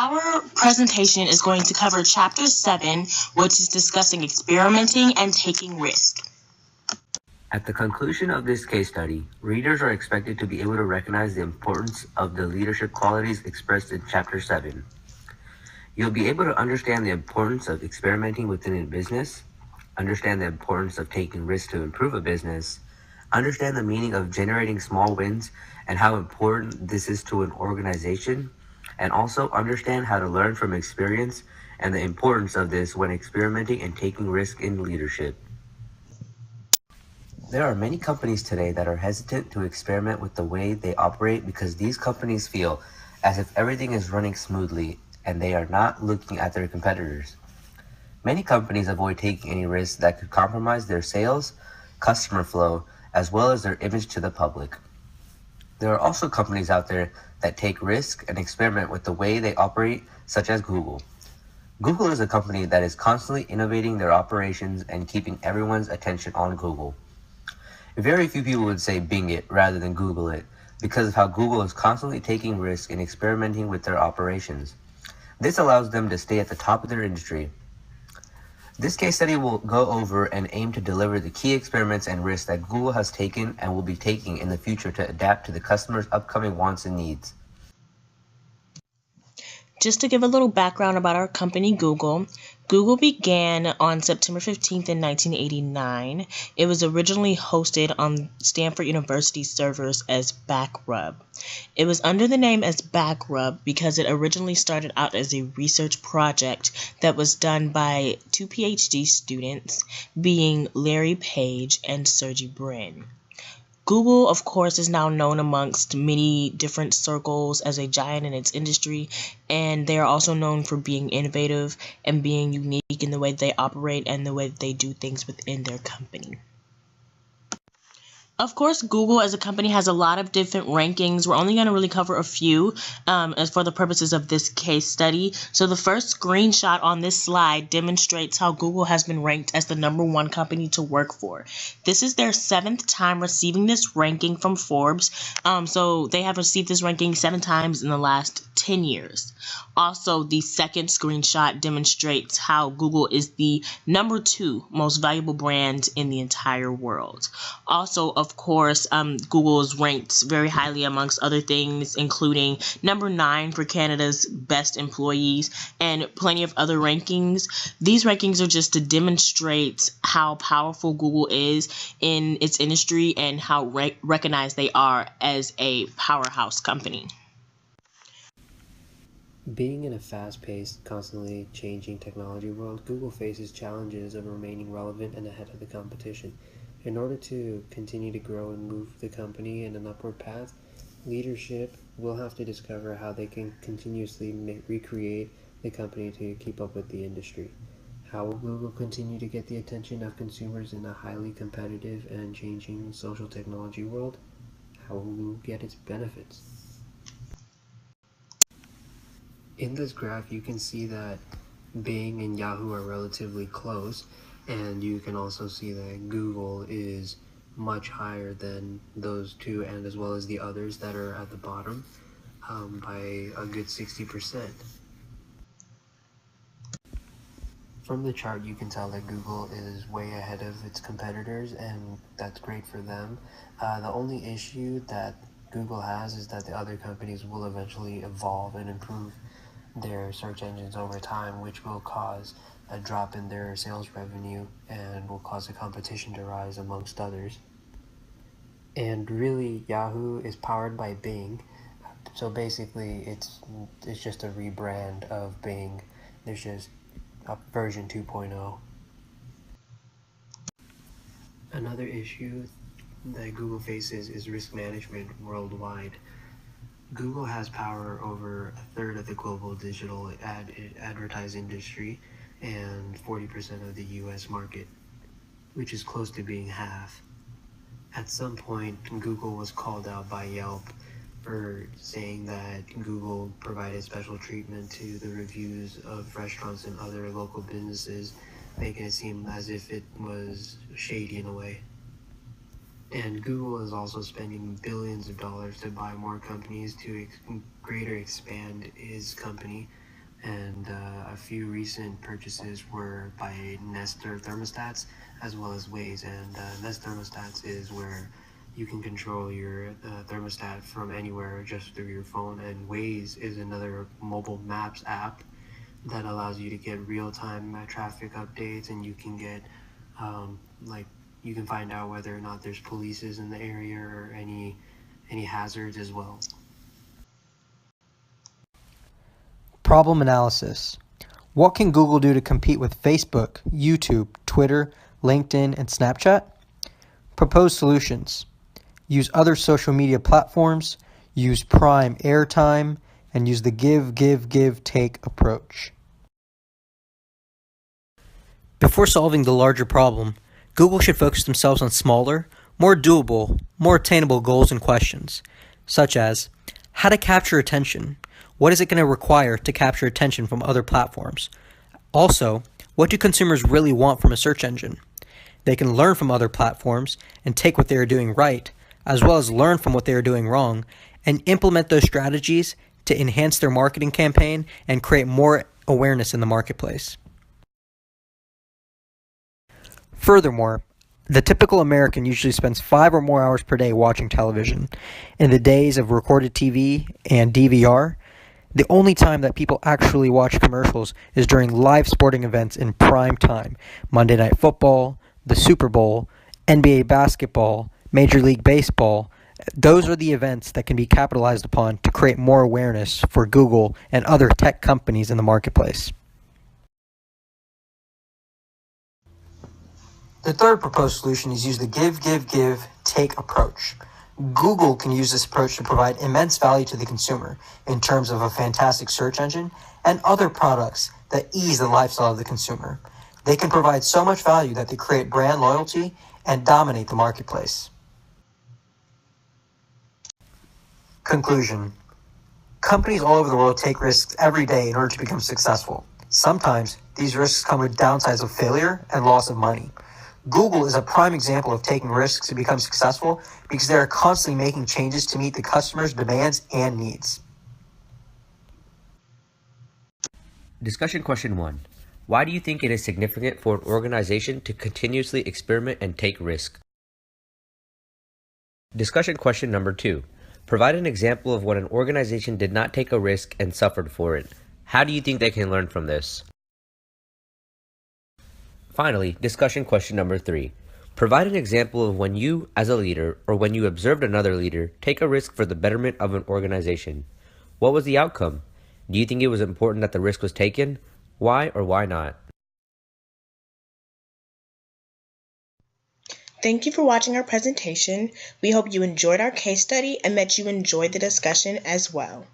Our presentation is going to cover Chapter 7, which is discussing experimenting and taking risk. At the conclusion of this case study, readers are expected to be able to recognize the importance of the leadership qualities expressed in Chapter 7. You'll be able to understand the importance of experimenting within a business, understand the importance of taking risks to improve a business, understand the meaning of generating small wins and how important this is to an organization, and also understand how to learn from experience and the importance of this when experimenting and taking risk in leadership. There are many companies today that are hesitant to experiment with the way they operate because these companies feel as if everything is running smoothly and they are not looking at their competitors. Many companies avoid taking any risks that could compromise their sales, customer flow, as well as their image to the public. There are also companies out there that take risks and experiment with the way they operate, such as Google. Google is a company that is constantly innovating their operations and keeping everyone's attention on Google. Very few people would say Bing it rather than Google it because of how Google is constantly taking risks and experimenting with their operations. This allows them to stay at the top of their industry. This case study will go over and aim to deliver the key experiments and risks that Google has taken and will be taking in the future to adapt to the customer's upcoming wants and needs. Just to give a little background about our company, Google. Google began on September 15th in 1989. It was originally hosted on Stanford University servers as Backrub. It was under the name as Backrub because it originally started out as a research project that was done by two PhD students, being Larry Page and Sergey Brin. Google, of course, is now known amongst many different circles as a giant in its industry, and they are also known for being innovative and being unique in the way they operate and the way that they do things within their company. Of course, Google as a company has a lot of different rankings. We're only going to really cover a few as for the purposes of this case study. So the first screenshot on this slide demonstrates how Google has been ranked as the #1 company to work for. This is their 7th time receiving this ranking from Forbes. So they have received this ranking 7 times in the last 10 years. Also, the second screenshot demonstrates how Google is the #2 most valuable brand in the entire world. Also, of course, Google is ranked very highly amongst other things, including #9 for Canada's best employees and plenty of other rankings. These rankings are just to demonstrate how powerful Google is in its industry and how recognized they are as a powerhouse company. Being in a fast-paced, constantly changing technology world, Google faces challenges of remaining relevant and ahead of the competition. In order to continue to grow and move the company in an upward path, leadership will have to discover how they can continuously recreate the company to keep up with the industry. How will Google continue to get the attention of consumers in a highly competitive and changing social technology world? How will Google get its benefits? In this graph, you can see that Bing and Yahoo are relatively close, and you can also see that Google is much higher than those two, and as well as the others that are at the bottom by a good 60%. From the chart, you can tell that Google is way ahead of its competitors, and that's great for them. The only issue that Google has is that the other companies will eventually evolve and improve their search engines over time, which will cause a drop in their sales revenue and will cause the competition to rise amongst others. And really, Yahoo is powered by Bing, so basically it's just a rebrand of Bing. There's just a version 2.0. Another issue that Google faces is risk management worldwide. Google has power over a third of the global digital advertising industry and 40% of the US market, which is close to being half. At some point, Google was called out by Yelp for saying that Google provided special treatment to the reviews of restaurants and other local businesses, making it seem as if it was shady in a way. And Google is also spending billions of dollars to buy more companies to greater expand its company. And a few recent purchases were by Nest thermostats as well as Waze. And Nest thermostats is where you can control your thermostat from anywhere just through your phone. And Waze is another mobile maps app that allows you to get real-time traffic updates, and you can get like you can find out whether or not there's polices in the area or any hazards as well. Problem analysis. What can Google do to compete with Facebook, YouTube, Twitter, LinkedIn, and Snapchat? Propose solutions. Use other social media platforms, use Prime airtime, and use the give, take approach. Before solving the larger problem, Google should focus themselves on smaller, more doable, more attainable goals and questions, such as how to capture attention. What is it going to require to capture attention from other platforms? Also, what do consumers really want from a search engine? They can learn from other platforms and take what they are doing right, as well as learn from what they are doing wrong, and implement those strategies to enhance their marketing campaign and create more awareness in the marketplace. Furthermore, the typical American usually spends 5 or more hours per day watching television. In the days of recorded TV and DVR, the only time that people actually watch commercials is during live sporting events in prime time. Monday Night Football, the Super Bowl, NBA basketball, Major League Baseball. Those are the events that can be capitalized upon to create more awareness for Google and other tech companies in the marketplace. The third proposed solution is use the give, take approach. Google can use this approach to provide immense value to the consumer in terms of a fantastic search engine and other products that ease the lifestyle of the consumer. They can provide so much value that they create brand loyalty and dominate the marketplace. Conclusion. Companies all over the world take risks every day in order to become successful. Sometimes these risks come with downsides of failure and loss of money. Google is a prime example of taking risks to become successful because they are constantly making changes to meet the customer's demands and needs. Discussion question 1. Why do you think it is significant for an organization to continuously experiment and take risk? Discussion question number 2. Provide an example of when an organization did not take a risk and suffered for it. How do you think they can learn from this? Finally, discussion question number 3. Provide an example of when you, as a leader, or when you observed another leader, take a risk for the betterment of an organization. What was the outcome? Do you think it was important that the risk was taken? Why or why not? Thank you for watching our presentation. We hope you enjoyed our case study and that you enjoyed the discussion as well.